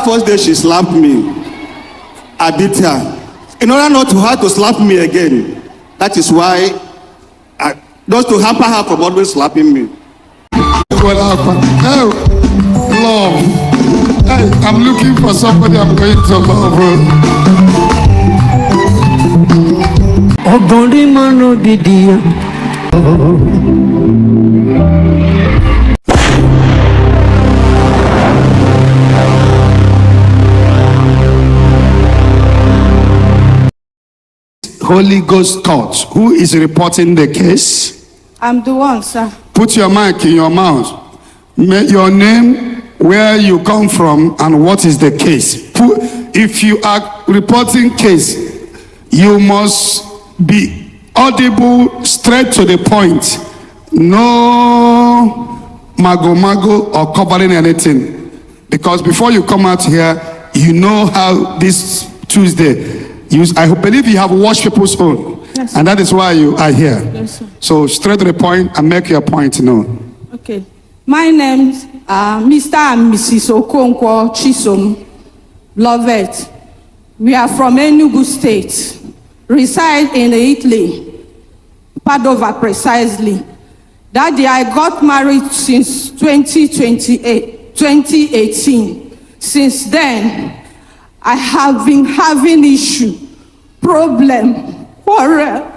first day she slapped me, I beat her. In order not to her to slap me again, that is why, just to hamper her from always slapping me. Hey, love. Hey, I'm looking for somebody I'm going to love. Holy Ghost Court. Who is reporting the case? I'm the one, sir. Put your mic in your mouth. Your name, where you come from, and what is the case. If you are reporting case, you must be audible, straight to the point. No mago or covering anything. Because before you come out here, you know how this Tuesday, I believe you have watched people's own. Yes, and that is why you are here. Yes, sir. So straight to the point and make your point known. Okay. My name's Mr. and Mrs. Okonkwo Chisom Lovett. We are from Enugu State. Reside in Italy. Padova precisely. That day I got married since 2018. Since then, I have been having issue, problem, quarrel,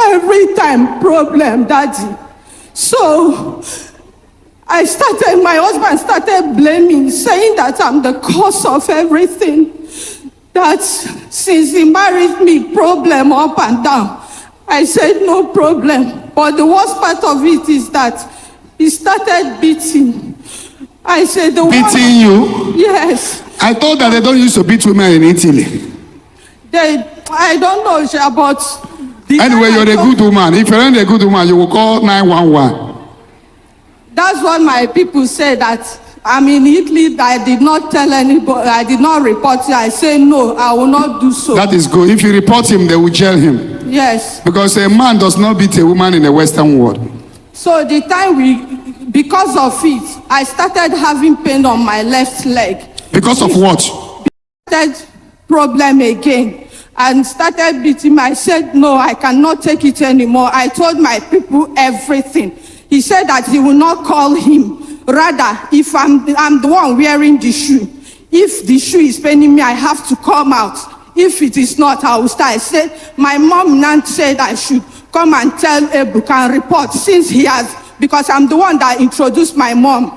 every time problem, Daddy. So my husband started blaming, saying that I'm the cause of everything. That since he married me, problem up and down. I said no problem. But the worst part of it is that he started beating. I said beating you? Yes. I thought that they don't used to beat women in Italy. I don't know, but anyway, you're a good woman. If you're not a good woman, you will call 911. That's what my people say, that I'm in Italy. I did not tell anybody. I did not report it. I say no, I will not do so. That is good. If you report him, they will jail him. Yes. Because a man does not beat a woman in the Western world. So the time because of it, I started having pain on my left leg. Because of what? Started problem again and started beating me. I said no, I cannot take it anymore. I told my people everything. He said that he will not call him. Rather, if I'm the one wearing the shoe, if the shoe is paining me, I have to come out. If it is not, I will start. I said, my mom now said I should come and tell Ebuka and report, since he has, because I'm the one that introduced my mom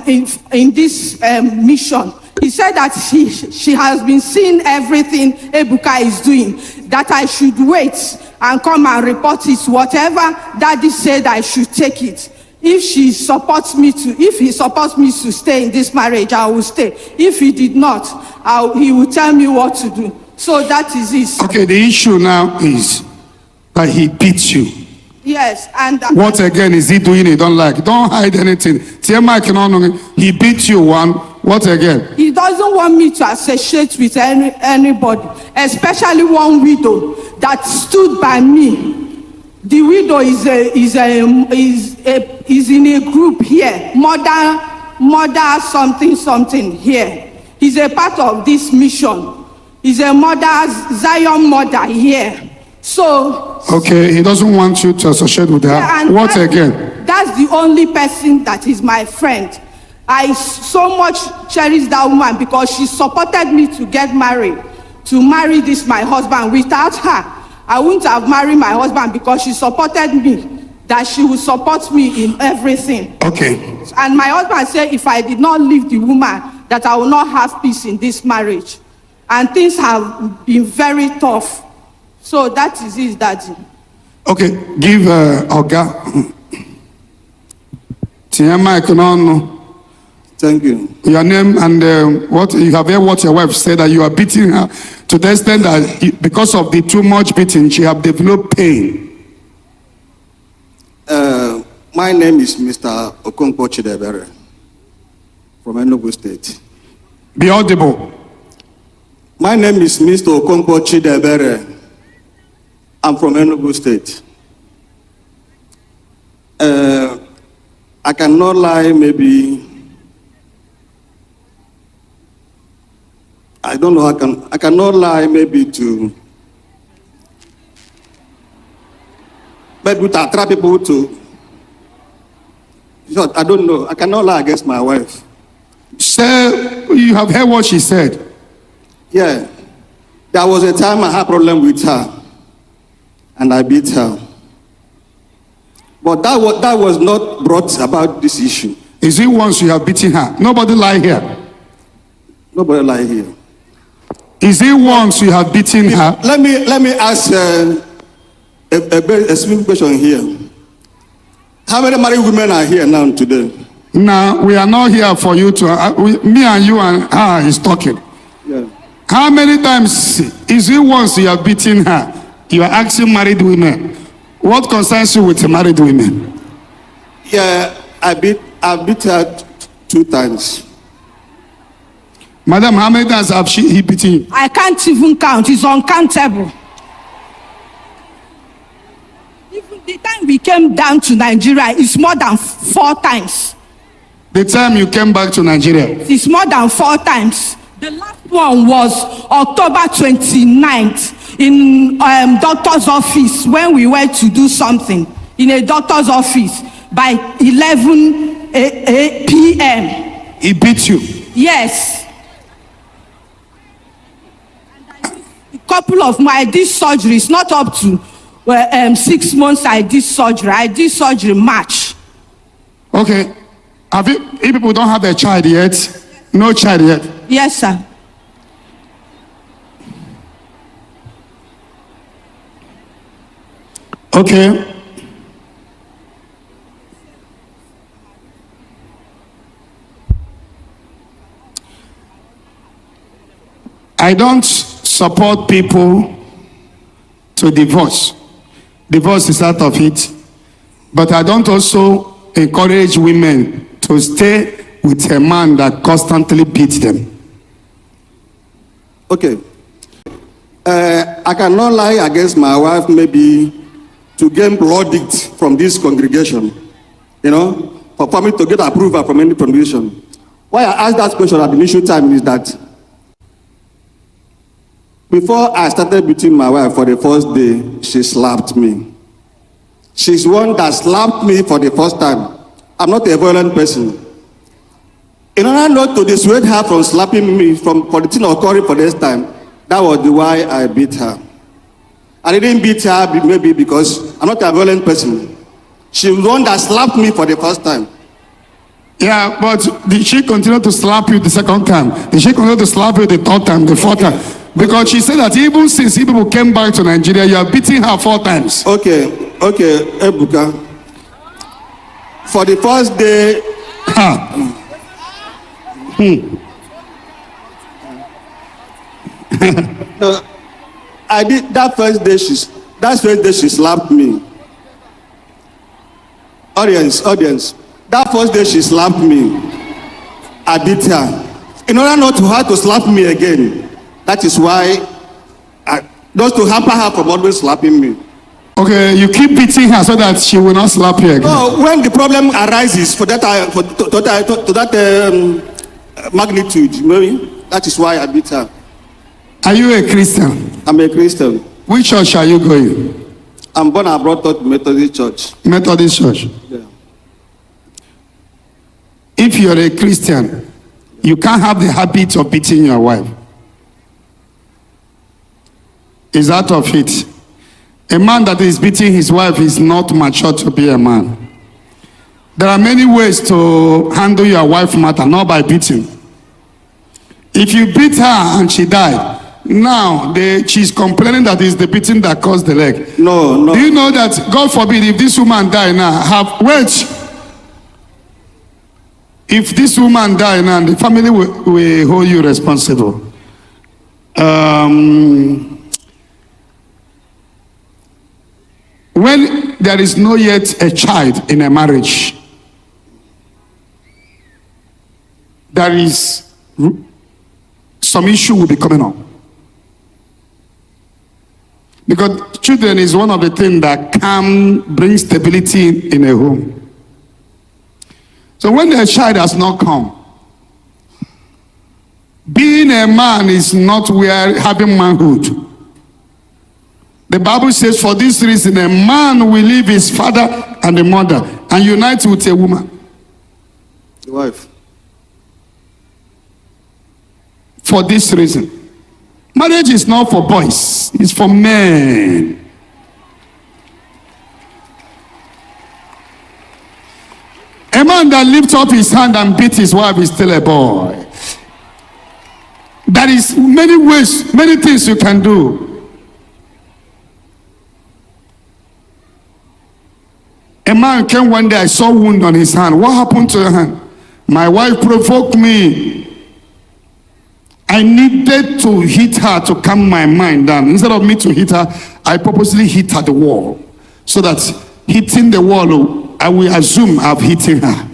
in this mission. He said that she has been seeing everything Ebuka is doing, that I should wait and come and report it. Whatever Daddy said, I should take it. If he supports me to stay in this marriage, I will stay. If he did not, he will tell me what to do. So that is it. Okay, the issue now is that he beats you. Yes, and what again is he doing he don't like? Don't hide anything. He beat you one. What again? He doesn't want me to associate with anybody, especially one widow that stood by me. The widow is in a group here, mother something here. He's a part of this mission. He's a mother, Zion mother here. So okay, he doesn't want you to associate with her. Yeah, what again? That's the only person that is my friend. I so much cherish that woman because she supported me to get married, to marry this my husband. Without her, I wouldn't have married my husband because she supported me, that she would support me in everything. Okay. And my husband said if I did not leave the woman, that I will not have peace in this marriage. And things have been very tough. So that is it, Daddy. Okay, give Oga. Thank you. Your name and what you have heard what your wife said, that you are beating her to the extent that because of the too much beating, she have developed pain. My name is Mr. Okonkwo Chidebere from Enugu State. Be audible. My name is Mr. Okonkwo Chidebere. I'm from Enugu State. I cannot lie, maybe I don't know. I cannot lie. Maybe to attract people to. I don't know. I cannot lie against my wife. Say, you have heard what she said. Yeah. There was a time I had problem with her, and I beat her. But that was not brought about this issue. Is it once you have beaten her? Nobody lie here. Nobody lie here. Is it once you have beaten her? Let me ask a simple question here. How many married women are here now today? Now, we are not here for you to, me and you and her is talking. Yeah. How many times is it once you have beaten her? You are asking married women. What concerns you with married women? Yeah, I beat her 2 times. Madam, how many times have he beaten you? I can't even count. It's uncountable. Even the time we came down to Nigeria, it's more than 4 times. The time you came back to Nigeria? It's more than 4 times. The last one was October 29th in doctor's office when we went to do something in a doctor's office by 11 p.m. He beat you? Yes. A couple of my did surgery. It's not up to 6 months I did surgery. I did surgery March. Okay. If people don't have a child yet, no child yet. Yes, sir. Okay. I don't support people to divorce. Divorce is out of it. But I don't also encourage women to stay with a man that constantly beats them. Okay. I cannot lie against my wife, maybe to gain verdict from this congregation, for me to get approval from any congregation. Why I asked that question at the initial time is that before I started beating my wife for the first day, she slapped me. She's one that slapped me for the first time. I'm not a violent person. In order not to dissuade her from slapping me for the thing occurring for this time, that was the why I beat her. I didn't beat her maybe because I'm not a violent person. She was one that slapped me for the first time. Yeah, but did she continue to slap you the second time? Did she continue to slap you the third time, the fourth time? Because she said that even since people came back to Nigeria, you are beating her 4 times. Okay, Ebuka. For the first day, I did that first day. She slapped me. Audience. That first day she slapped me. I beat her. In order not to her to slap me again. That is why just to hamper her from always slapping me. Okay, you keep beating her so that she will not slap you again. No, when the problem arises to that magnitude, maybe that is why I beat her. Are you a Christian? I'm a Christian. Which church are you going? I'm born and brought up Methodist Church. Methodist Church. Yeah. If you're a Christian, you can't have the habit of beating your wife. Is out of it. A man that is beating his wife is not mature to be a man. There are many ways to handle your wife matter, not by beating. If you beat her and she died, now she's complaining that it's the beating that caused the leg. No. Do you know that, God forbid, if this woman die now, if this woman die now, the family will hold you responsible. When there is no yet a child in a marriage, there is some issue will be coming up. Because children is one of the things that can bring stability in a home. So when the child has not come, being a man is not having manhood. The Bible says, for this reason, a man will leave his father and the mother and unite with a woman. The wife. For this reason. Marriage is not for boys, it's for men. A man that lifts up his hand and beats his wife is still a boy. There is many ways, many things you can do. A man came one day, I saw a wound on his hand. What happened to your hand? My wife provoked me. I needed to hit her to calm my mind down. Instead of me to hit her, I purposely hit her the wall. So that hitting the wall, I will assume I've hit her.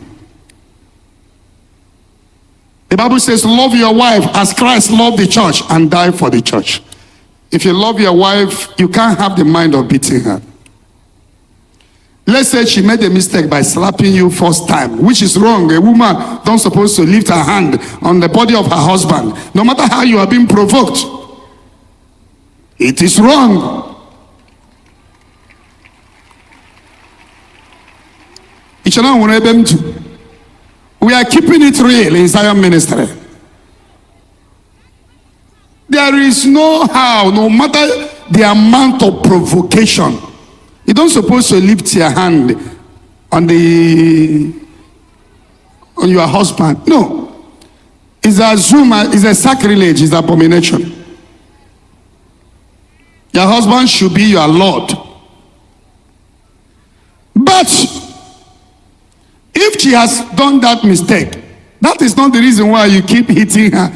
The Bible says, love your wife as Christ loved the church and died for the church. If you love your wife, you can't have the mind of beating her. Let's say she made a mistake by slapping you first time, which is wrong. A woman don't supposed to lift her hand on the body of her husband, no matter how you are being provoked. It is wrong. We are keeping it real in Zion ministry. There is no how, no matter the amount of provocation, you don't supposed to lift your hand on your husband. No. It's a sacrilege, it's an abomination. Your husband should be your Lord. But if she has done that mistake, that is not the reason why you keep hitting her.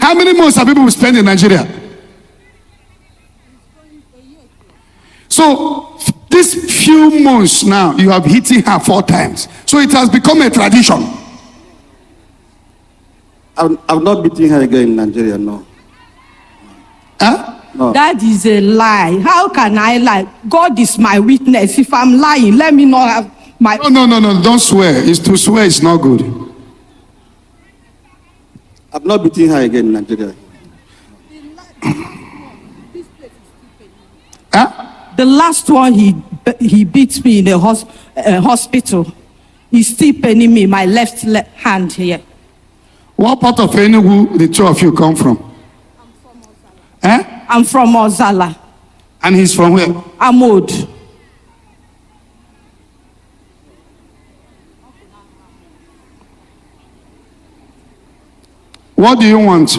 How many months have people spent in Nigeria? So, these few months now, you have hitting her 4 times. So it has become a tradition. I'm not beating her again in Nigeria, no. Huh? No. That is a lie. How can I lie? God is my witness. If I'm lying, let me not have my... No, don't swear. To swear is not good. I'm not beating her again in Nigeria. Huh? The last one, he beat me in a hospital. He's still paining me, my left hand here. What part of Enugu the two of you come from? I'm from Ozala. And he's from where? Amod. What do you want?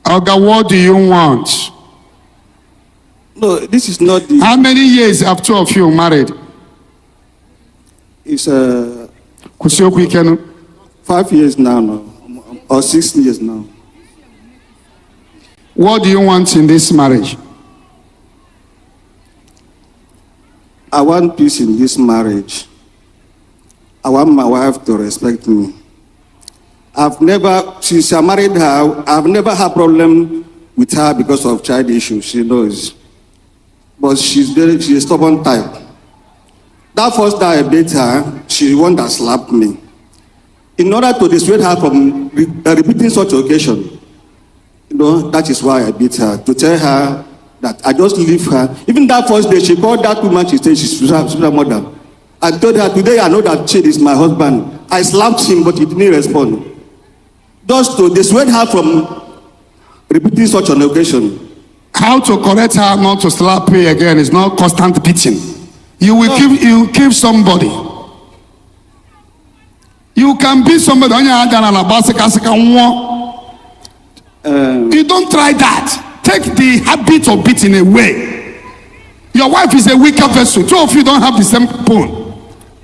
Oga, what do you want? No, this is not the... How many years have two of you married? It's 5 years now, no, or 6 years now. What do you want in this marriage? I want peace in this marriage. I want my wife to respect me. Since I married her, I've never had problem with her because of child issues, she knows. But she's a stubborn type. That first day I beat her, she's the one that slapped me. In order to dissuade her from repeating such occasion, that is why I beat her, to tell her that I just leave her. Even that first day, she called that woman, she said she's her mother. I told her, today I know that Chid is my husband. I slapped him, but he didn't respond. Just to dissuade her from repeating such an occasion. How to correct her not to slap me again is not constant beating. You will give somebody. You can beat somebody on your hand and you don't try that. Take the habit of beating away. Your wife is a weaker vessel. Two of you don't have the same bone.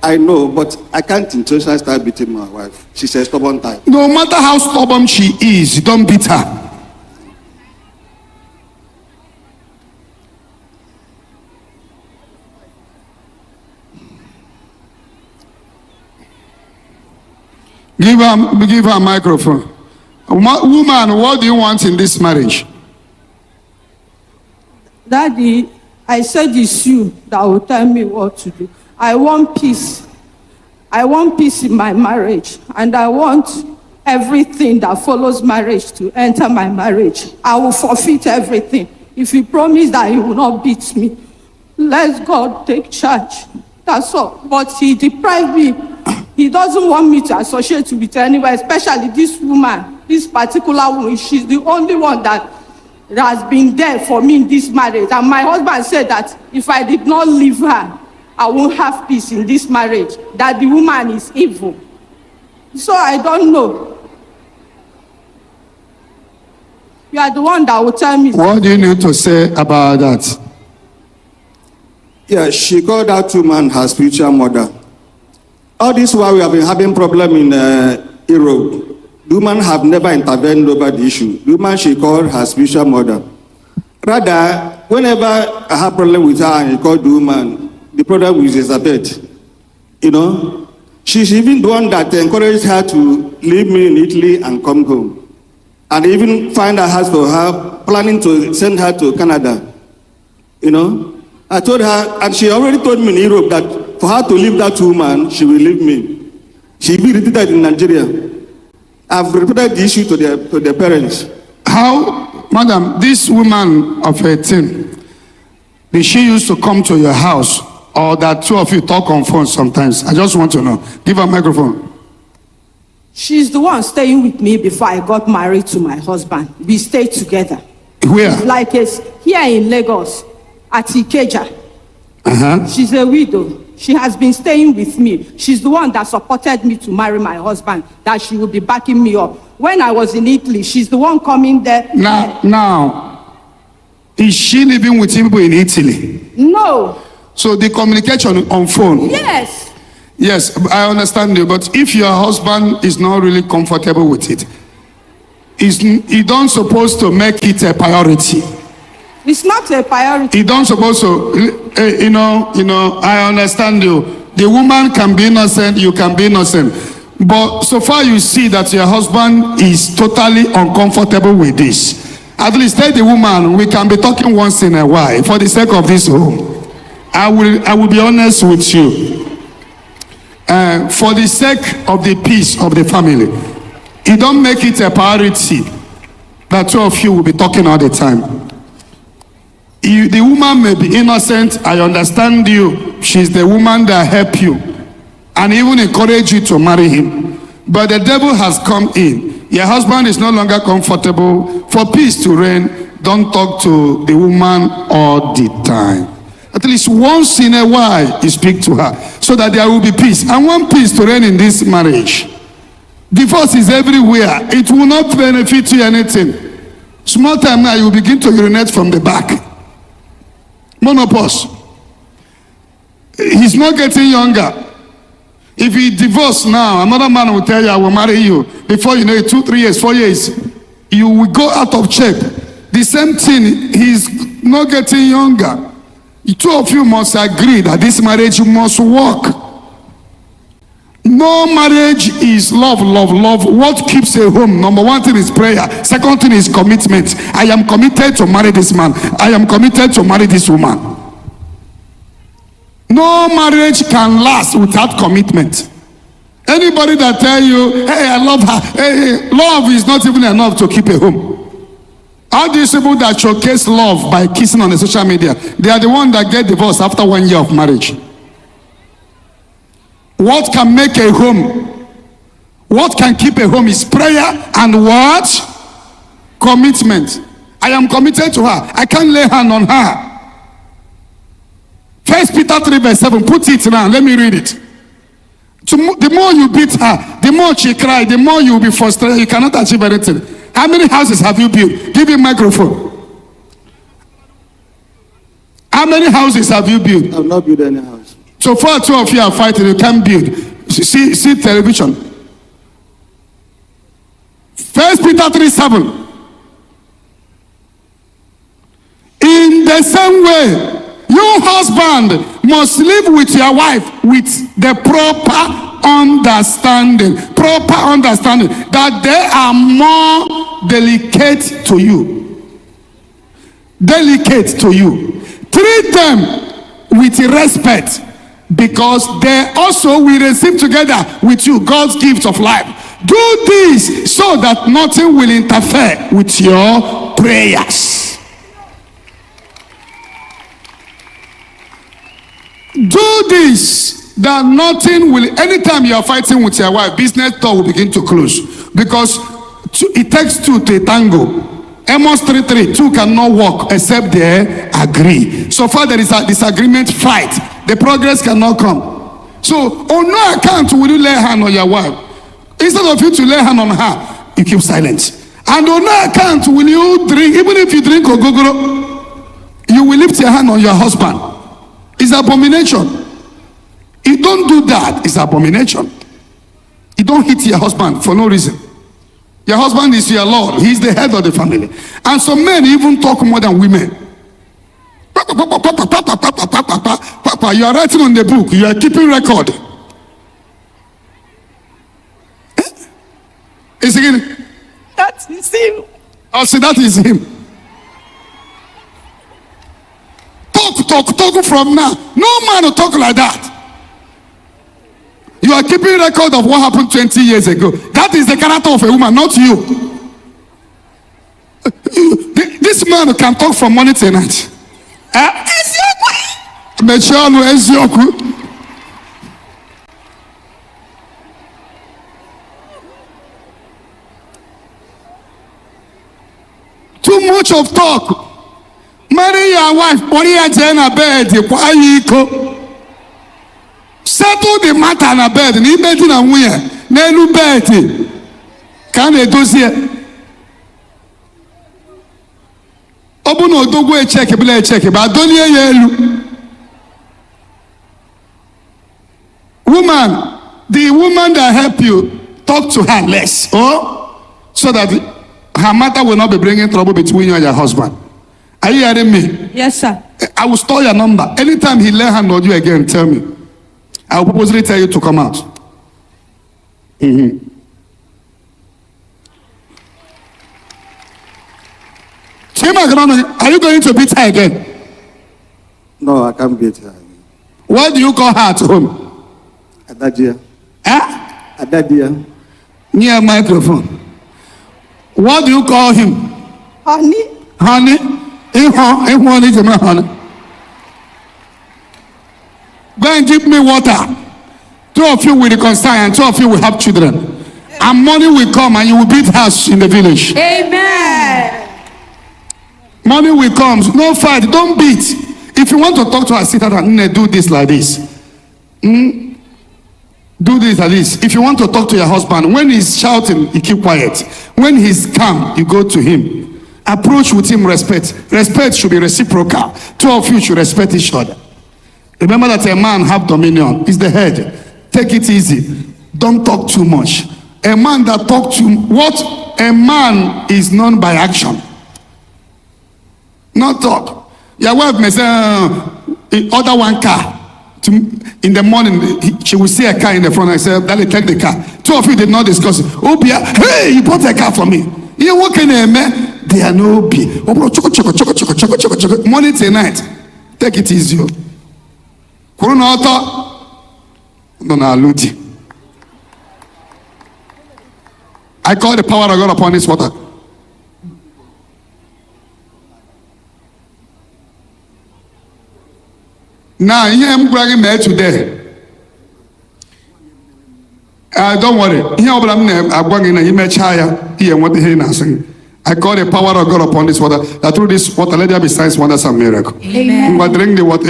I know, but I can't intentionally start beating my wife. She's a stubborn type. No matter how stubborn she is, you don't beat her. Give her a microphone. Woman, what do you want in this marriage? Daddy, I said it's you that will tell me what to do. I want peace. I want peace in my marriage. And I want everything that follows marriage to enter my marriage. I will forfeit everything. If he promised that he will not beat me, let God take charge. That's all. But he deprived me. He doesn't want me to associate with anyone, especially this woman, this particular woman. She's the only one that has been there for me in this marriage. And my husband said that if I did not leave her, I won't have peace in this marriage, that the woman is evil. So I don't know. You are the one that will tell me. What do you need to say about that? Yeah, she called that woman her spiritual mother. All this while we have been having problem in Europe. The woman have never intervened over the issue. The woman she called her spiritual mother. Rather, whenever I have problem with her and I call the woman, the problem is Elizabeth. You know, she's even the one that encouraged her to leave me in Italy and come home. And even find a house for her, planning to send her to Canada. You know, I told her, and she already told me in Europe that for her to leave that woman, she will leave me. She will be repeated in Nigeria. I've reported the issue to the parents. How, madam, this woman of 18, did she used to come to your house, or that two of you talk on phone sometimes? I just want to know. Give her a microphone. She's the one staying with me before I got married to my husband. We stayed together. Where? Like here in Lagos, at Ikeja. She's a widow. She has been staying with me. She's the one that supported me to marry my husband, that she will be backing me up. When I was in Italy, she's the one coming there. Now, is she living with people in Italy? No. So the communication on phone? Yes. Yes, I understand you. But if your husband is not really comfortable with it, he don't supposed to make it a priority. It's not a priority. He don't supposed to, you know, I understand you. The woman can be innocent, you can be innocent. But so far you see that your husband is totally uncomfortable with this. At least tell the woman, we can be talking once in a while for the sake of this home. I will be honest with you. For the sake of the peace of the family, you don't make it a priority that two of you will be talking all the time. The woman may be innocent, I understand you. She's the woman that helped you and even encouraged you to marry him. But the devil has come in. Your husband is no longer comfortable. For peace to reign, don't talk to the woman all the time. At least once in a while, you speak to her so that there will be peace. I want peace to reign in this marriage. Divorce is everywhere. It will not benefit you anything. Small time now, you will begin to urinate from the back. Monopause. He's not getting younger. If he divorced now, another man will tell you, I will marry you. Before you know it, 2, 3 years, 4 years, you will go out of shape. The same thing, he's not getting younger. The two of you must agree that this marriage must work. No marriage is love, love, love. What keeps a home? Number one thing is prayer. Second thing is commitment. I am committed to marry this man. I am committed to marry this woman. No marriage can last without commitment. Anybody that tell you, hey, I love her. Hey, love is not even enough to keep a home. All these people that showcase love by kissing on the social media, they are the ones that get divorced after 1 year of marriage. What can make a home? What can keep a home is prayer and what? Commitment. I am committed to her. I can't lay hand on her. 1 Peter 3 verse 7. Put it down. Let me read it. The more you beat her, the more she cries, the more you will be frustrated. You cannot achieve anything. How many houses have you built? Give me a microphone. How many houses have you built? I have not built any house. So far, two of you are fighting, you can't build. See television. 1 Peter 3:7. In the same way, your husband must live with your wife with the proper understanding that they are more delicate to you. Treat them with respect, because they also will receive together with you God's gift of life. Do this so that nothing will interfere with your prayers. Do this that nothing will, anytime you are fighting with your wife, business door will begin to close. Because it takes two to a tango. Amos 3:3, two cannot walk except they agree. So far there is a disagreement, fight. The progress cannot come. So on no account will you lay hand on your wife. Instead of you to lay hand on her, you keep silent. And on no account will you drink, even if you drink ogogoro, you will lift your hand on your husband. It's abomination. You don't do that, it's abomination. You don't hit your husband for no reason. Your husband is your Lord. He's the head of the family. And some men even talk more than women. You are writing on the book. You are keeping record. Is it? That is him. Oh, see, that is him. Talk from now. No man will talk like that. You are keeping record of what happened 20 years ago. That is the character of a woman, not you. This man can talk from morning to night. Too much of talk. Marry your wife, put her in a bed, settle the matter in a bed. Ni bed na nwunye n'elu bed ka a na-edozie. Ọ bụ na odogwu echeke bila echeke ba dolie ya elu. Woman, the woman that help you, talk to her less, so that her matter will not be bringing trouble between you and your husband. Are you hearing me? Yes, sir. I will store your number. Anytime he lay hand on you again, tell me. I will purposely tell you to come out. Are you going to beat her again? No, I can't beat her. What do you call her at home? Adadia. Eh? Adadia. Near microphone. What do you call him? Honey. Honey? Honey. Go and give me water. Two of you will reconcile and two of you will have children. And money will come and you will beat us in the village. Amen. Money will come. No fight. Don't beat. If you want to talk to her, sit down and do this like this. Do this like this. If you want to talk to your husband, when he's shouting, you keep quiet. When he's calm, you go to him. Approach with him respect. Respect should be reciprocal. Two of you should respect each other. Remember that a man have dominion. He's the head. Take it easy. Don't talk too much. A man that talk too what? A man is known by action. Not talk. Your wife may say, order one car. In the morning, she will see a car in the front. I said, Daddy, take the car. Two of you did not discuss it. Obia, hey, you bought a car for me. You walk in there, man. They are no Obi. Morning to night. Take it easy. Corona auto. No, Ludi. I call the power of God upon this water. Now, here I'm bragging me today. Don't worry. Here I'm bragging you may chaya. Here, what the hell saying? I call the power of God upon this water. That through this water, let there be signs, wonders, and miracles. Amen. You drink the water.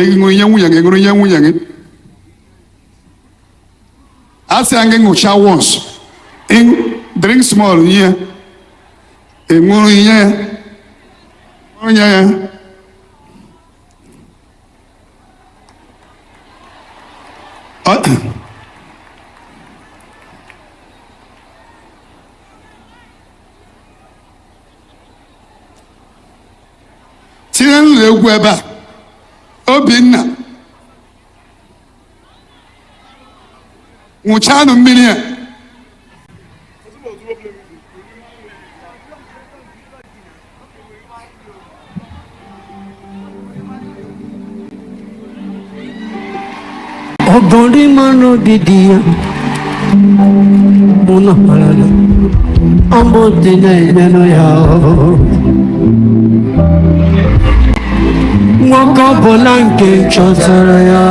I say I'm going to shower once. Drink small, yeah. Yeah. Tiran legwu ebe a Obinna nwụchanụ mmiri a Obori mano didia Una palala. Ambotina no ya. Waka bolanke chotara ya.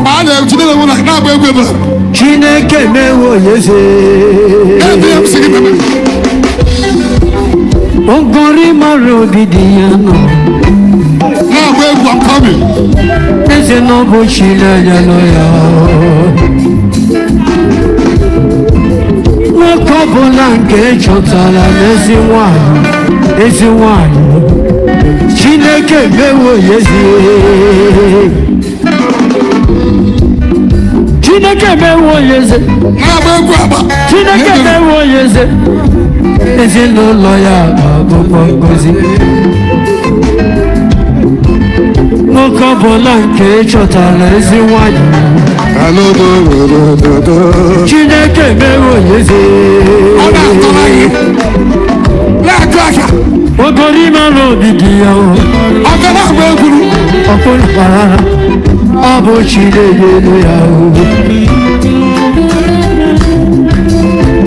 Wale chidele wona na ba egwe ba. Chineke mewo yeze. Ebe sigi meme. Ogori maro bidiano. Na ba egwu am coming. Eze no bo chile ya no ya. Waka bolanke chotara ezi wani. Chineke mewo yezi. Chineke mewo yezi. Chineke mewo yezi. Ezi n'ụlọ ya akwụkwọ ngozi. Nwoke ọbụla nke chọtara ezi nwanyị. Chineke mewo yezi. Ogori mara odidi ya o. Agara agba egwuru. Ọkụnụkpara ọ bụ Chineke ya o.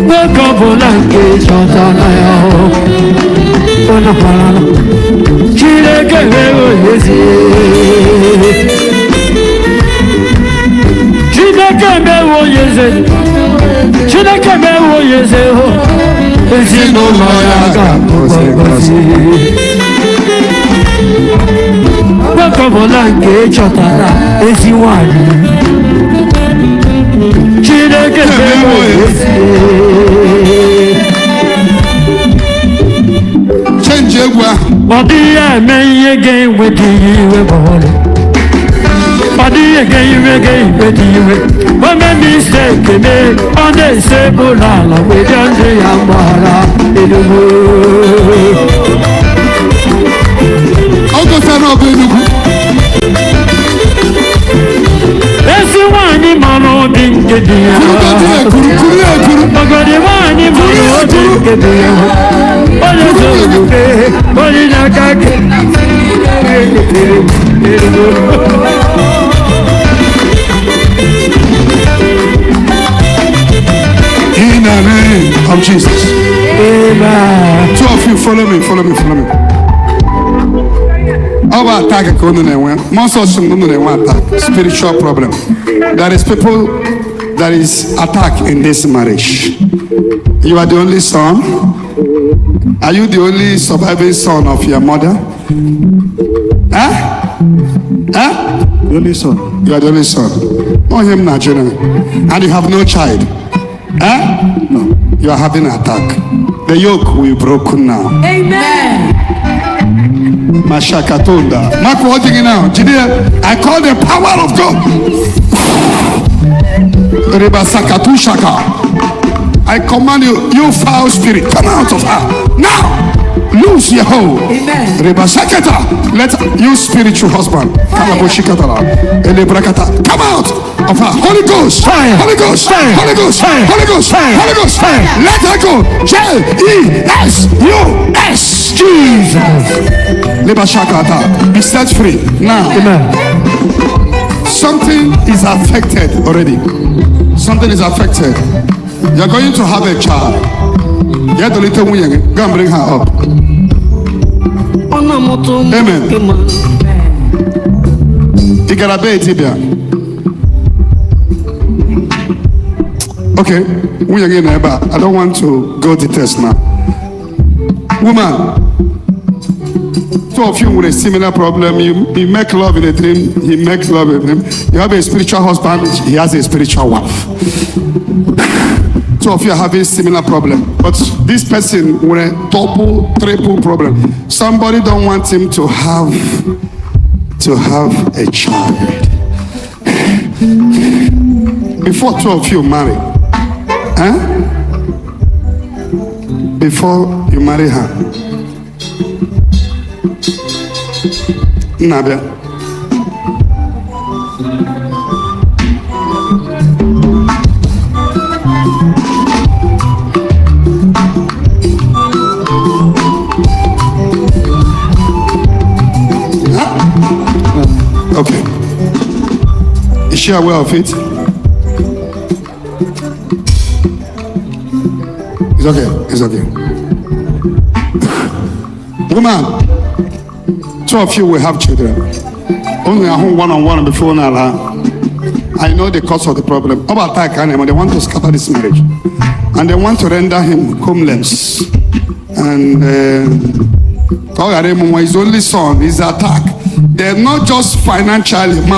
Nwoke ọbụla nke chọtara ya o. Ọkụnụkpara Chineke mewo yezi. Chineke mewo yezi. Chineke mewo yezi o. Ezinụlọ ya ga-agọzi. Nwoke ọbụla nke chọtara ezi nwanyị. Chineke mewo yezi. Change egwu ahụ. Ọ dịghị eme ihe ga-eweta iwe ma ọlị. Ọ dịghị ga-iwe ga-eweta iwe. O mee mistake mee ọ na-ese bụrụ ala wede ndị ya gbara Enugu. Ọ gosara ọbụ Enugu. Ezi nwanyị mara obi nke dị ya. Ọgọdị nwanyị mara obi nke dị ya. Onye zoro onye na-aka gị. In the name of Jesus. Amen. Two of you follow me. Our attack most of them attack spiritual problem. There is people that is attack in this marriage. You are the only son. Are you the only surviving son of your mother? The only son. You are the only son. No him not general. And you have no child. No. You are having an attack. The yoke will be broken now. Amen. Mashakatonda. Mark what thing now? Judea, I call the power of God. Rebasakatu shaka. I command you, you foul spirit, come out of her. Now, lose your hold. Amen. Rebasakata. Let you spiritual husband. Come out of her. Holy Ghost. Fire. Holy Ghost. Fire. Holy Ghost. Fire. Holy Ghost. Fire. Holy Ghost. Fire. Let her go. Jesus. Jesus. Lebashakata. Be set free now. Amen. Something is affected already. Something is affected. You're going to have a child. You have to little woman. Go and bring her up. Amen. You got a baby, Tibia. Okay, we again, I don't want to go to test now. Woman, two of you with a similar problem. You make love in a dream. He makes love in a dream. You have a spiritual husband. He has a spiritual wife. Two of you are having similar problem, but this person with a double, triple problem. Somebody don't want him to have a child. Before two of you marry, before you marry her, Nabia. Okay. Is she aware of it? It's okay. It's okay. Woman, two of you will have children. Only a home one-on-one before now. I know the cause of the problem. How about that kind of they want to scatter this marriage, and they want to render him homeless. And his only son is attacked. They're not just financially, and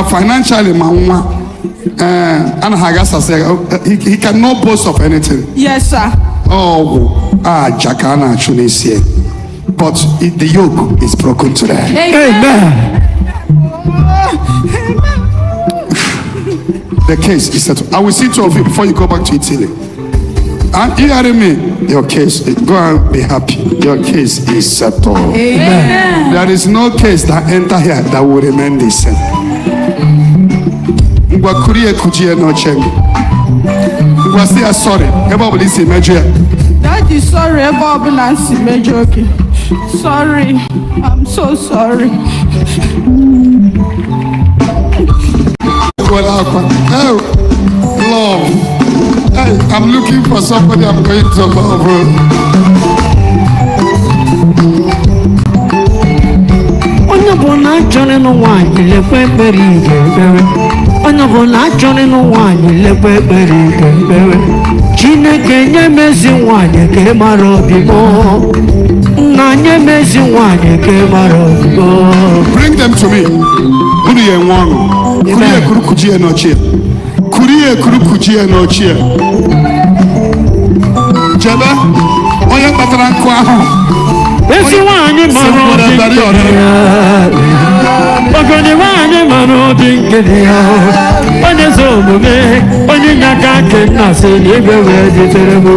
Hagasa said he cannot boast of anything. Yes, sir. Jakana actually say, but the yoke is broken today. Amen. The case is settled. I will see two of you before you go back to Italy. And you hearing me? Your case, go and be happy. Your case is settled. Amen. There is no case that enter here that will remain the same. Sorry. Daddy, sorry about Nancy Mejoki. Sorry. I'm so sorry. Oh, love. Hey, I'm looking for somebody I'm going to love. Onye bụ na achọrọ ịnụ nwaanyị lekwa ekpere ige ekpere. Onye bụ na achọrọ ịnụ nwaanyị lekwa ekpere ige ekpere. Chineke nye mezi nwaanyị ka ị mara obi m. Nna nye mezi nwaanyị ka ị mara obi m. Bring them to me. Kuriye nwangu. Kuriye kurukujie nochie. Kuriye kurukujie nochie. Jebe, onye kpatara nkụ ahụ. Ezi nwaanyị mara obi nke ya. Ogoni nwaanyị mara obi nke ya. Onye zo omume, onye nyaka nke nna si n'igwe wee jitere m.